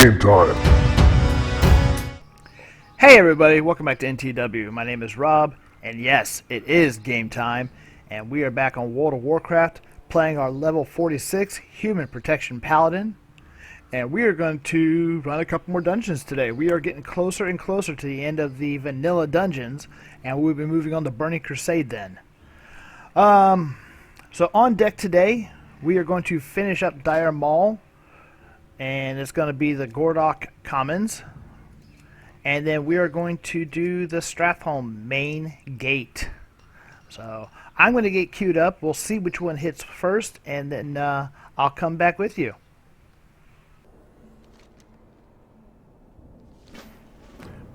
Game time. Hey everybody, welcome back to NTW. My name is Rob, and yes, it is game time, and we are back on World of Warcraft playing our level 46 Human Protection Paladin, and we are going to run a couple more dungeons today. We are getting closer and closer to the end of the vanilla dungeons, and we'll be moving on to Burning Crusade then. So on deck today, we are going to finish up Dire Maul, and it's going to be the Gordock Commons. And then we are going to do the Strathholme-Main gate. So I'm going to get queued up. We'll see which one hits first, and then I'll come back with you.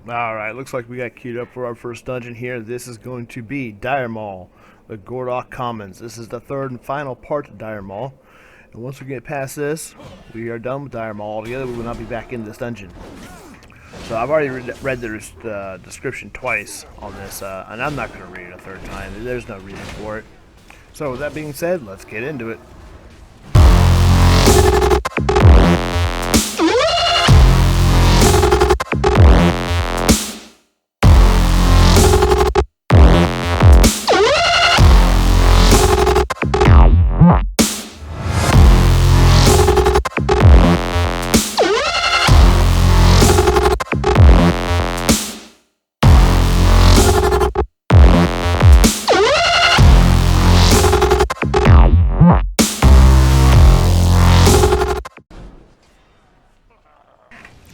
Alright, looks like we got queued up for our first dungeon here. This is going to be Dire Maul, the Gordock Commons. This is the third and final part of Dire Maul. And once we get past this, we are done with Dire Maul altogether. We will not be back in this dungeon. So I've already read the description twice on this, and I'm not going to read it a third time. There's no reason for it. So with that being said, let's get into it.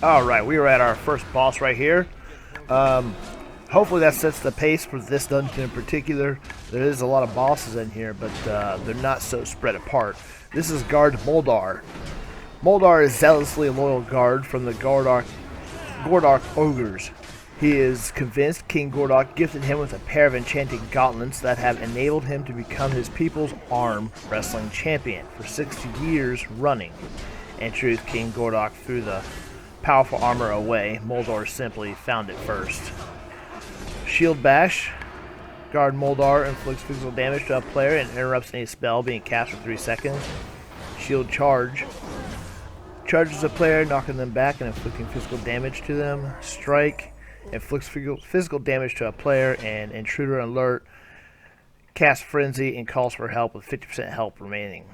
Alright, we are at our first boss right here. Hopefully that sets the pace for this dungeon in particular. There is a lot of bosses in here, but they're not so spread apart. This is Guard Moldar. Moldar is zealously loyal guard from the Gordock Ogres. He is convinced King Gordock gifted him with a pair of enchanted gauntlets that have enabled him to become his people's arm wrestling champion for 60 years running. In truth, King Gordock threw the powerful armor away. Moldar simply found it first. Shield Bash. Guard Moldar inflicts physical damage to a player and interrupts any spell being cast for 3 seconds. Shield Charge. Charges a player, knocking them back and inflicting physical damage to them. Strike. Inflicts physical damage to a player, and Intruder Alert. Cast Frenzy and calls for help with 50% health remaining.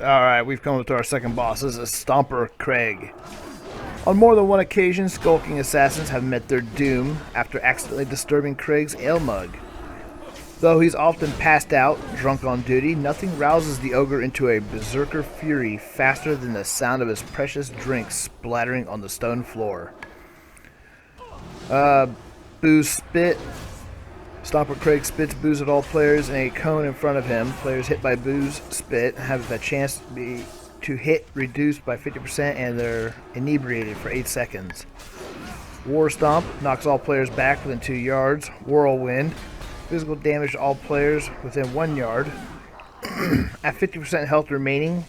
Alright, we've come up to our second boss. This is Stomper Craig. On more than one occasion, skulking assassins have met their doom after accidentally disturbing Craig's ale mug. Though he's often passed out, drunk on duty, nothing rouses the ogre into a berserker fury faster than the sound of his precious drink splattering on the stone floor. Booze Spit. Stomper Craig spits booze at all players in a cone in front of him. Players hit by Booze Spit have a chance to hit reduced by 50% and they're inebriated for 8 seconds. War Stomp knocks all players back within 2 yards. Whirlwind. Physical damage to all players within 1 yard. At 50% health remaining,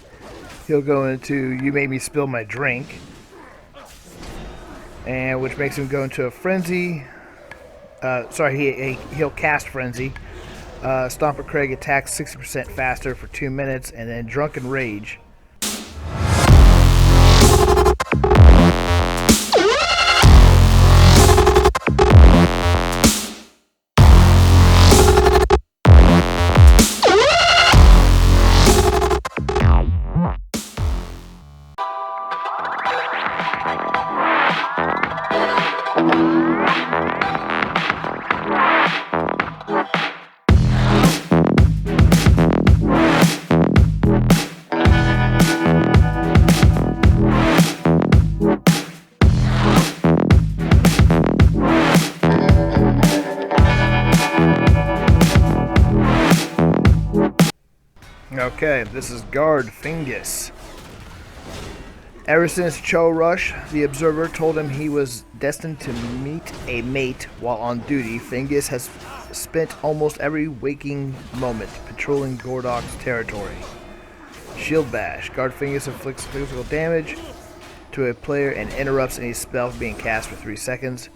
he'll go into You Made Me Spill My Drink, and which makes him go into a frenzy. He'll cast Frenzy. Stomper Craig attacks 60% faster for 2 minutes, and then Drunken Rage. Okay, this is Guard Fingus. Ever since Cho Rush, the Observer told him he was destined to meet a mate while on duty, Fingus has spent almost every waking moment patrolling Gordock's territory. Shield Bash. Guard Fingus inflicts physical damage to a player and interrupts any spell from being cast for 3 seconds.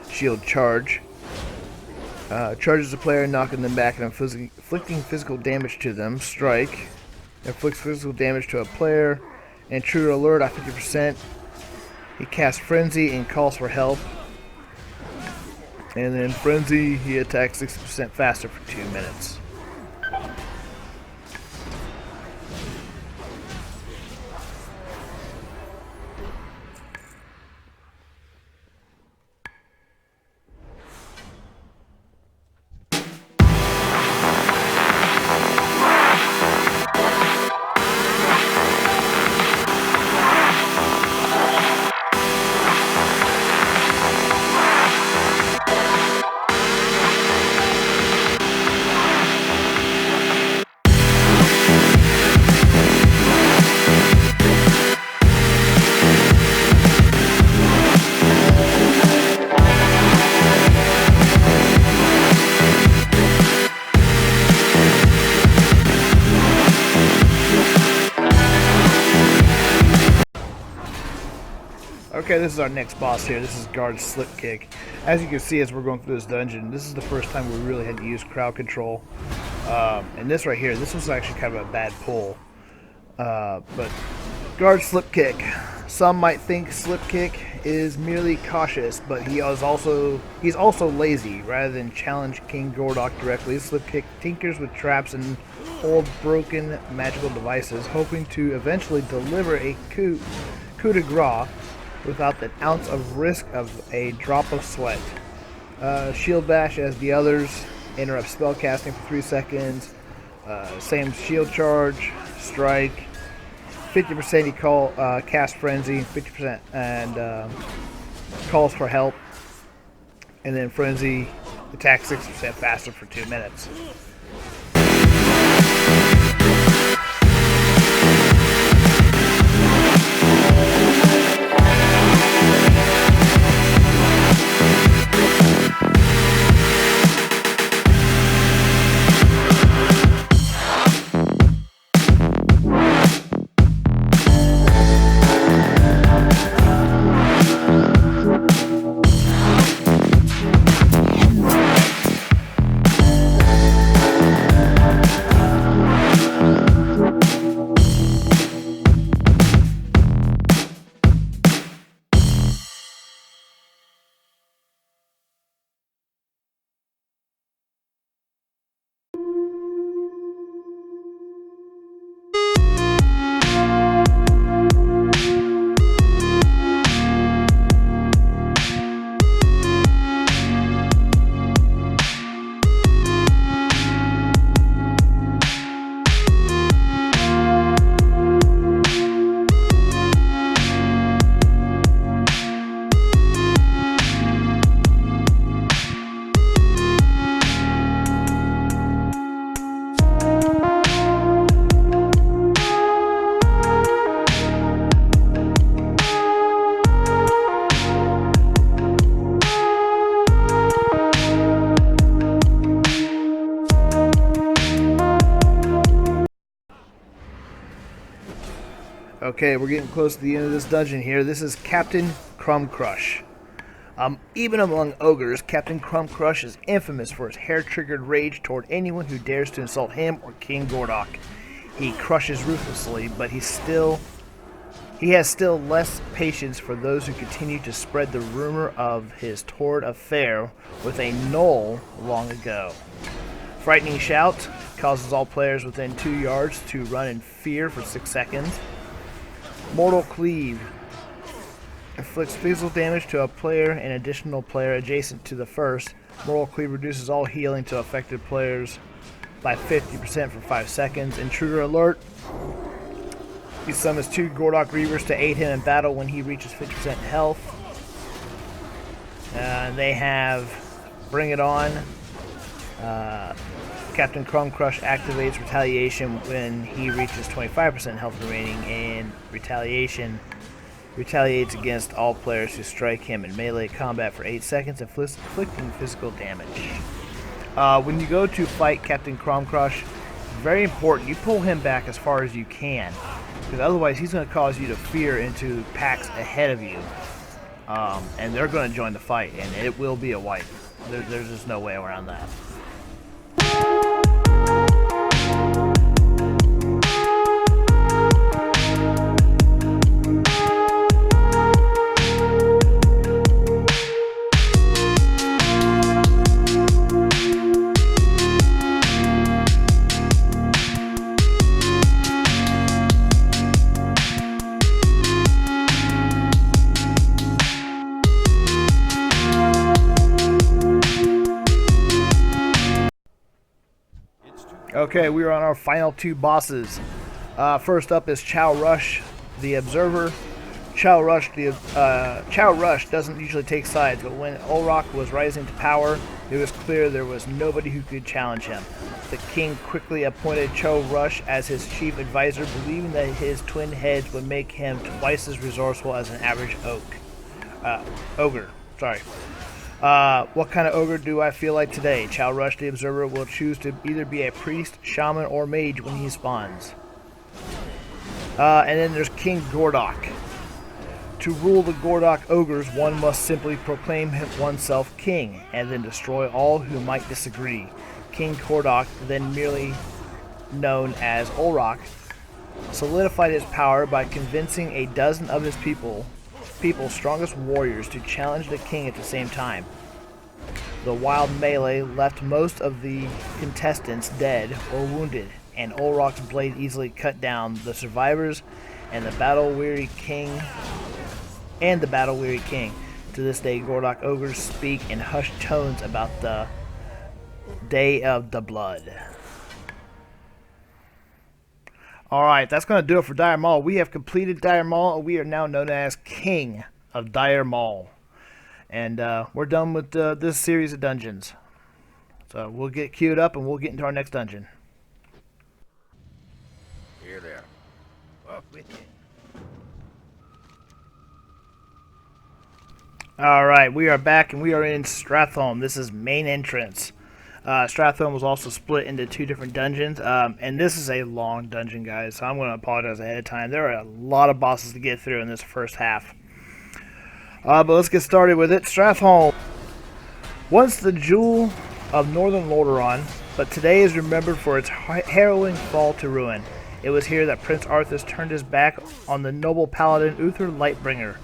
Shield Charge. Charges the player, knocking them back and inflicting physical damage to them. Strike. Inflicts physical damage to a player. Intruder Alert at 50%. He casts Frenzy and calls for help. And then Frenzy, he attacks 60% faster for 2 minutes. Okay, this is our next boss here. This is Guard Slip Kick. As you can see, as we're going through this dungeon, this is the first time we really had to use crowd control. And this right here, this was actually kind of a bad pull. But Guard Slip Kick. Some might think Slip Kick is merely cautious, but he's also lazy. Rather than challenge King Gordock directly, Slip Kick tinkers with traps and old broken magical devices, hoping to eventually deliver a coup de grace without an ounce of risk of a drop of sweat. Shield Bash, as the others, interrupts spellcasting for 3 seconds. Same Shield Charge, Strike. 50% he cast Frenzy, 50%, and calls for help. And then Frenzy attacks 6% faster for 2 minutes. Okay, we're getting close to the end of this dungeon here. This is Captain Crum Crush. Even among ogres, Captain Crum Crush is infamous for his hair-triggered rage toward anyone who dares to insult him or King Gordock. He crushes ruthlessly, but he has still less patience for those who continue to spread the rumor of his torrid affair with a gnoll long ago. Frightening Shout causes all players within 2 yards to run in fear for 6 seconds. Mortal Cleave inflicts physical damage to a player and additional player adjacent to the first. Mortal Cleave reduces all healing to affected players by 50% for 5 seconds. Intruder Alert. He summons 2 Gordock Reavers to aid him in battle when he reaches 50% health. They have Bring It On. Captain Crum Crush activates Retaliation when he reaches 25% health remaining, and Retaliation retaliates against all players who strike him in melee combat for 8 seconds, inflicting physical damage. When you go to fight Captain Crum Crush, very important, you pull him back as far as you can. because otherwise he's going to cause you to fear into packs ahead of you, and they're going to join the fight, and it will be a wipe. There's just no way around that. Okay, we are on our final two bosses. First up is Chow Rush, the Observer. Chow Rush doesn't usually take sides, but when Olrock was rising to power, it was clear there was nobody who could challenge him. The king quickly appointed Chow Rush as his chief advisor, believing that his twin heads would make him twice as resourceful as an average ogre. What kind of ogre do I feel like today? Chow Rush the Observer will choose to either be a priest, shaman, or mage when he spawns. And then there's King Gordock. To rule the Gordock ogres, one must simply proclaim oneself king, and then destroy all who might disagree. King Gordock, then merely known as Olrock, solidified his power by convincing a dozen of his people's strongest warriors to challenge the king at the same time. The wild melee left most of the contestants dead or wounded, and Olrock's blade easily cut down the survivors and the battle-weary king. To this day, Gordock ogres speak in hushed tones about the Day of the Blood. Alright, that's going to do it for Dire Maul. We have completed Dire Maul, and we are now known as King of Dire Maul. And we're done with this series of dungeons. So we'll get queued up, and we'll get into our next dungeon. Here there. Up with it. Alright, we are back, and we are in Stratholme. This is main entrance. Stratholme was also split into two different dungeons, and this is a long dungeon, guys, so I'm going to apologize ahead of time. There are a lot of bosses to get through in this first half. But let's get started with it. Stratholme. Once the jewel of Northern Lordaeron, but today is remembered for its harrowing fall to ruin. It was here that Prince Arthas turned his back on the noble paladin Uther Lightbringer,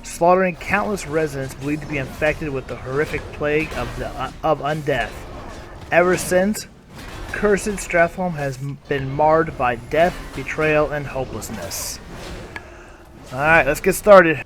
slaughtering countless residents believed to be infected with the horrific plague of undeath. Ever since, cursed Stratholme has been marred by death, betrayal, and hopelessness. Alright, let's get started.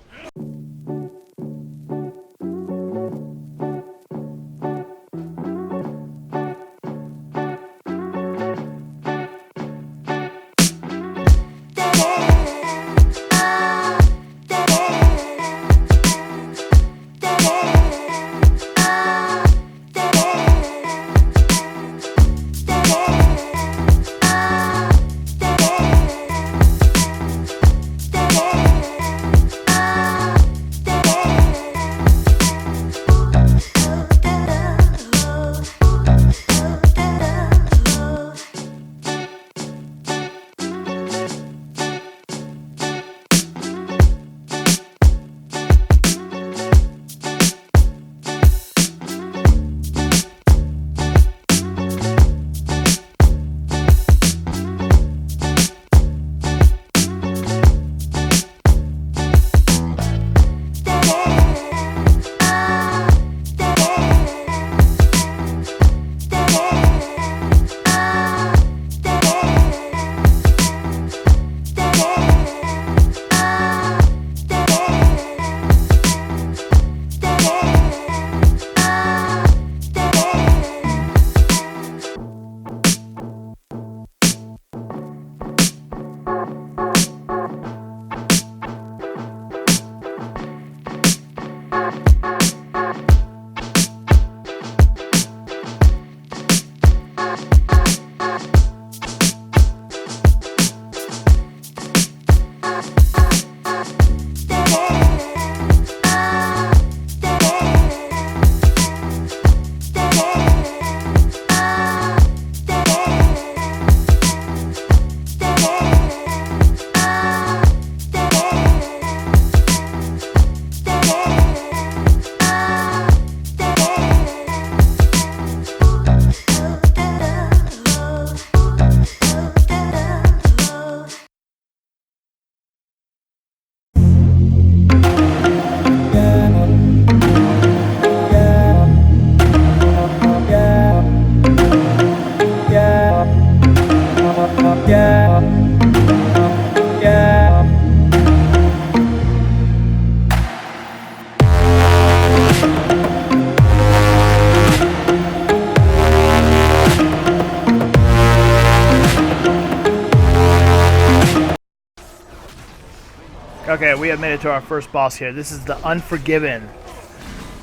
Okay, we have made it to our first boss here. This is the Unforgiven.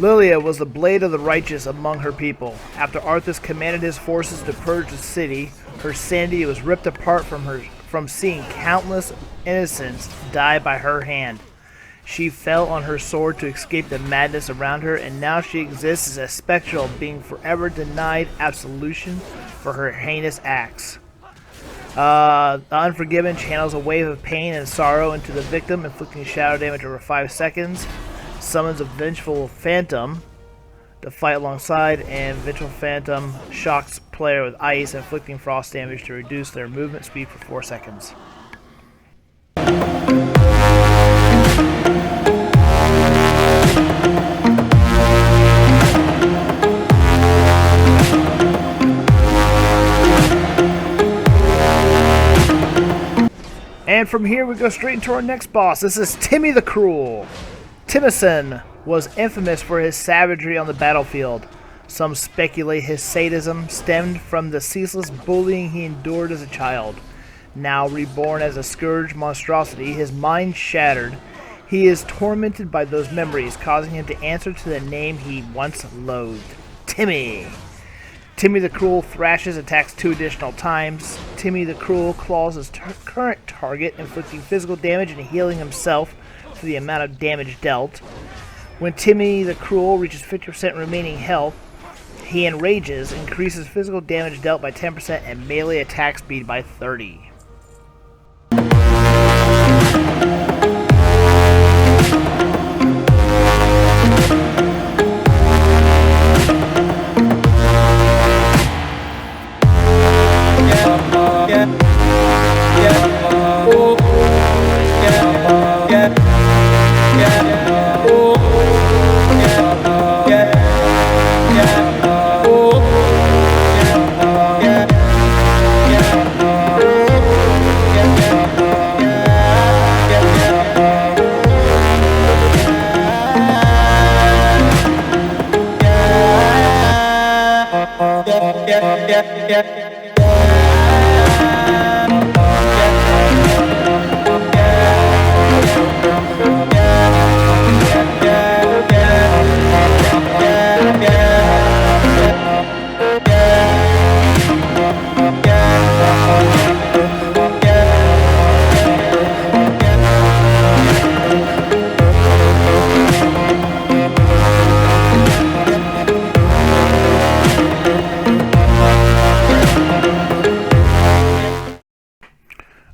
Lilia was the blade of the righteous among her people. After Arthas commanded his forces to purge the city, her sanity was ripped apart from seeing countless innocents die by her hand. She fell on her sword to escape the madness around her, and now she exists as a spectral being forever denied absolution for her heinous acts. The Unforgiven channels a wave of pain and sorrow into the victim, inflicting shadow damage over 5 seconds. Summons a Vengeful Phantom to fight alongside, and Vengeful Phantom shocks player with ice, inflicting frost damage to reduce their movement speed for 4 seconds. And from here we go straight into our next boss. This is Timmy the Cruel. Timison was infamous for his savagery on the battlefield. Some speculate his sadism stemmed from the ceaseless bullying he endured as a child. Now reborn as a scourge monstrosity, his mind shattered, he is tormented by those memories, causing him to answer to the name he once loathed. Timmy. Timmy the Cruel thrashes attacks 2 additional times. Timmy the Cruel claws his current target, inflicting physical damage and healing himself for the amount of damage dealt. When Timmy the Cruel reaches 50% remaining health, he enrages, increases physical damage dealt by 10% and melee attack speed by 30%.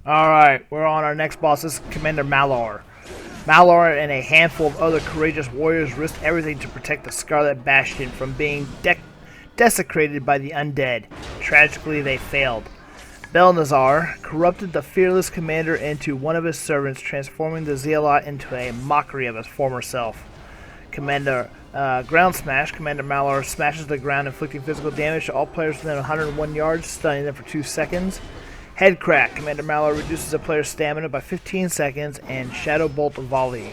Alright, we're on our next boss. This is Commander Malar. Malar and a handful of other courageous warriors risked everything to protect the Scarlet Bastion from being desecrated by the undead. Tragically, they failed. Balthazar corrupted the fearless commander into one of his servants, transforming the Zealot into a mockery of his former self. Commander Malar smashes the ground, inflicting physical damage to all players within 101 yards, stunning them for 2 seconds. Head Crack. Commander Malar reduces a player's stamina by 15 seconds, and Shadow Bolt Volley.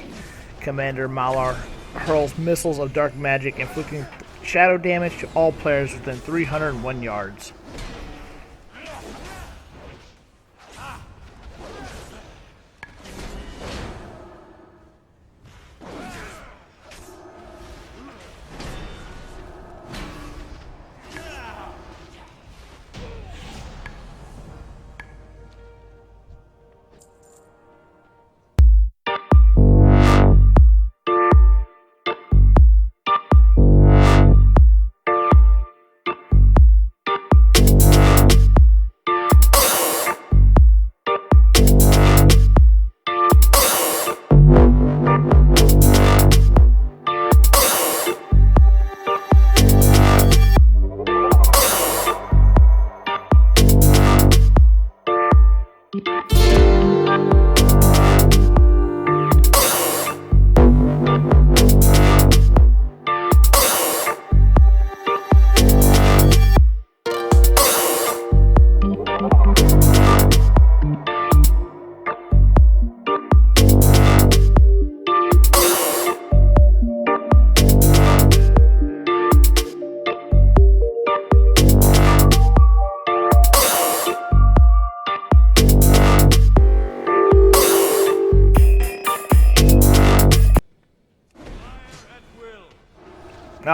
Commander Malar hurls missiles of dark magic, inflicting shadow damage to all players within 301 yards.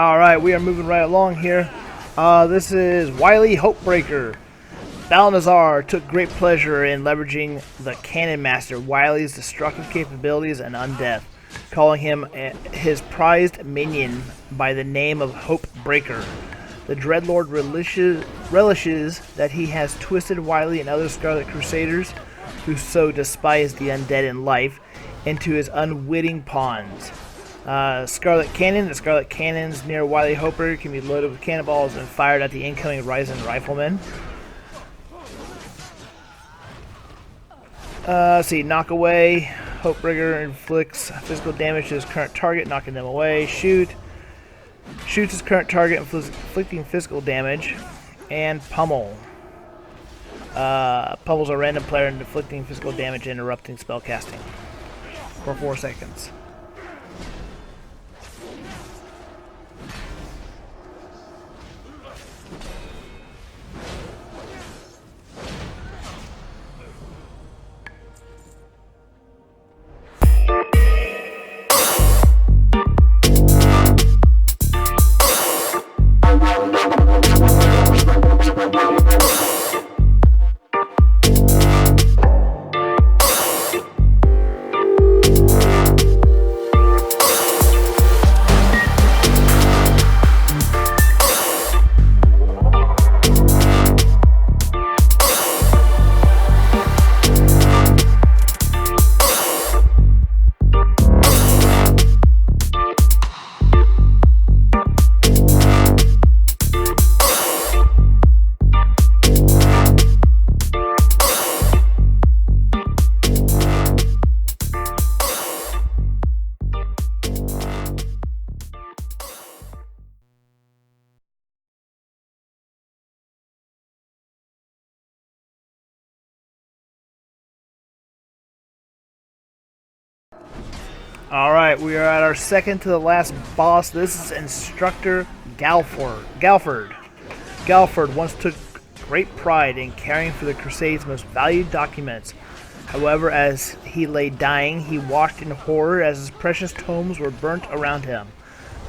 Alright, we are moving right along here. This is Wily Hopebreaker. Balthazar took great pleasure in leveraging the Cannon Master Wily's destructive capabilities and undeath, calling him his prized minion by the name of Hopebreaker. The Dreadlord relishes that he has twisted Wily and other Scarlet Crusaders, who so despise the undead in life, into his unwitting pawns. Scarlet Cannon. The Scarlet Cannons near Wily Hopebreaker can be loaded with cannonballs and fired at the incoming Ryzen riflemen. See, knock away. Hopebreaker inflicts physical damage to his current target, knocking them away. Shoot. Shoots his current target, inflicting physical damage. And pummel. Pummels a random player, inflicting physical damage and interrupting spellcasting for 4 seconds. Alright, we are at our second to the last boss. This is Instructor Galford. Galford once took great pride in caring for the Crusade's most valued documents. However, as he lay dying, he watched in horror as his precious tomes were burnt around him.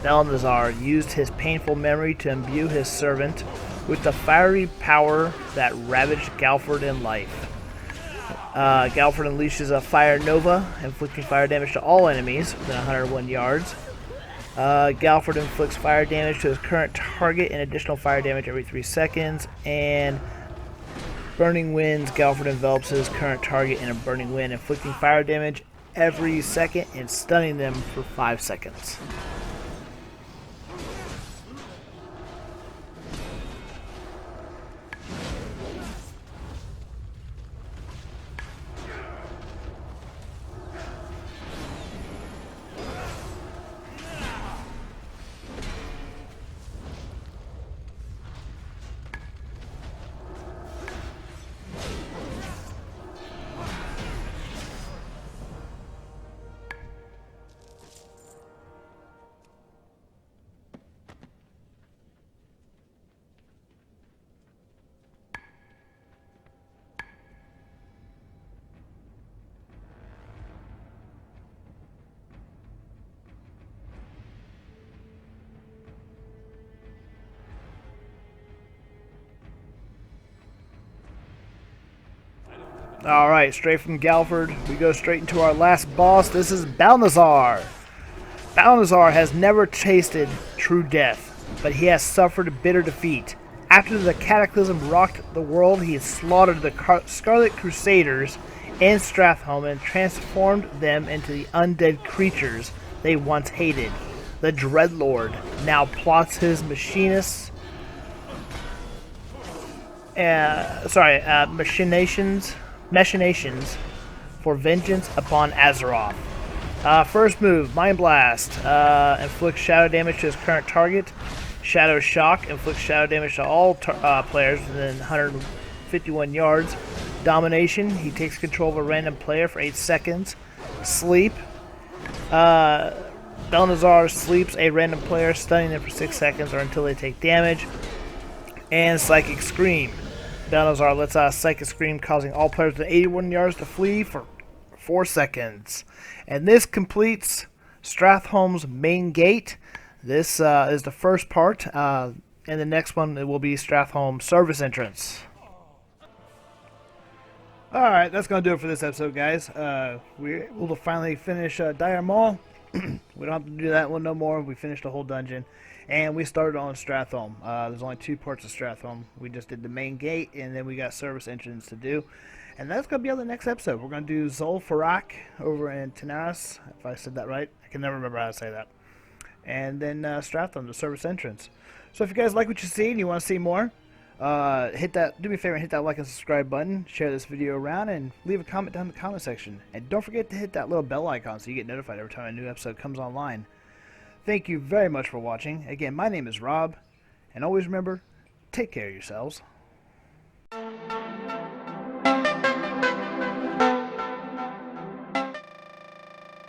Balthazar used his painful memory to imbue his servant with the fiery power that ravaged Galford in life. Galford unleashes a Fire Nova, inflicting fire damage to all enemies within 101 yards. Galford inflicts fire damage to his current target and additional fire damage every 3 seconds. And Burning Winds, Galford envelops his current target in a Burning Wind, inflicting fire damage every second and stunning them for 5 seconds. Alright, straight from Galford, we go straight into our last boss. This is Balthazar. Balthazar has never tasted true death, but he has suffered a bitter defeat. After the cataclysm rocked the world, he slaughtered the Scarlet Crusaders in Stratholme and transformed them into the undead creatures they once hated. The Dreadlord now plots his machinations for vengeance upon Azeroth. First move, Mind Blast. Inflicts shadow damage to his current target. Shadow Shock inflicts shadow damage to all players within 151 yards. Domination, he takes control of a random player for 8 seconds. Sleep. Balthazar sleeps a random player, stunning them for 6 seconds or until they take damage. And Psychic Scream. Balthazar lets out a Psychic Scream, causing all players within 81 yards to flee for 4 seconds. And this completes Strathholme-Main gate. This is the first part, and the next one it will be Stratholme service entrance. Alright, that's going to do it for this episode, guys. We're able to finally finish Dire Maul. We don't have to do that one no more. We finished the whole dungeon. And we started on Stratholme. There's only 2 parts of Stratholme. We just did the main gate, and then we got service entrance to do. And that's going to be on the next episode. We're going to do Zul'Farrak over in Tanaris, if I said that right. I can never remember how to say that. And then Stratholme, the service entrance. So if you guys like what you see and you want to see more, hit that. Do me a favor and hit that like and subscribe button. Share this video around and leave a comment down in the comment section. And don't forget to hit that little bell icon so you get notified every time a new episode comes online. Thank you very much for watching. Again, my name is Rob, and always remember, take care of yourselves.